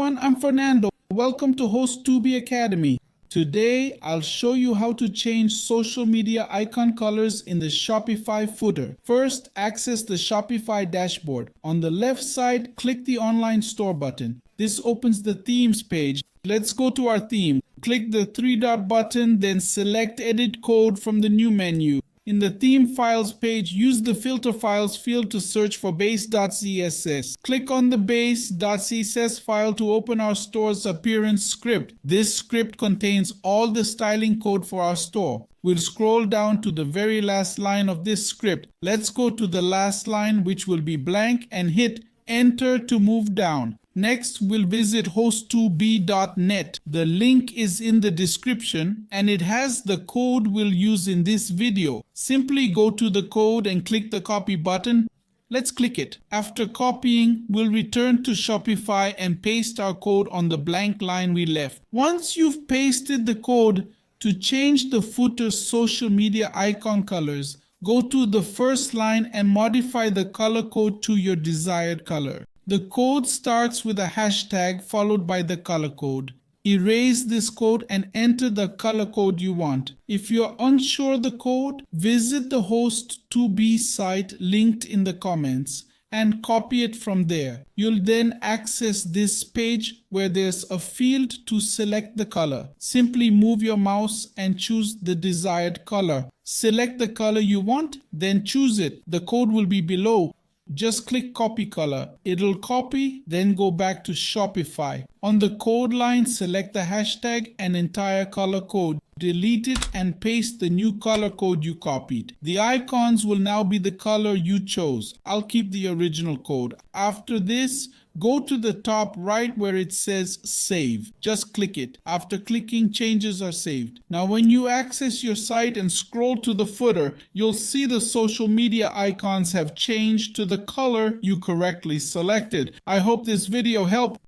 everyone, I'm Fernando. Welcome to Host 2B Academy. Today, I'll show you how to change social media icon colors in the Shopify footer. First, access the Shopify dashboard. On the left side, click the Online Store button. This opens the Themes page. Let's go to our theme. Click the three-dot button, then select Edit Code from the new menu. In the Theme Files page, use the Filter Files field to search for base.css. Click on the base.css file to open our store's appearance script. This script contains all the styling code for our store. We'll scroll down to the very last line of this script. Let's go to the last line, which will be blank, and hit Enter to move down. Next, we'll visit host2b.net. The link is in the description and it has the code we'll use in this video. Simply go to the code and click the copy button. Let's click it. After copying, we'll return to Shopify and paste our code on the blank line we left. Once you've pasted the code, to change the footer's social media icon colors, go to the first line and modify the color code to your desired color. The code starts with a hashtag followed by the color code. Erase this code and enter the color code you want. If you're unsure of the code, visit the Host2B site linked in the comments and copy it from there. You'll then access this page where there's a field to select the color. Simply move your mouse and choose the desired color. Select the color you want, then choose it. The code will be below. Just click copy color. It'll copy, then go back to Shopify. On the code line, select the hashtag and entire color code. Delete it and paste the new color code you copied. The icons will now be the color you chose. I'll keep the original code. After this, go to the top right where it says Save. Just click it. After clicking, changes are saved. Now when you access your site and scroll to the footer, you'll see the social media icons have changed to the color you correctly selected. I hope this video helped.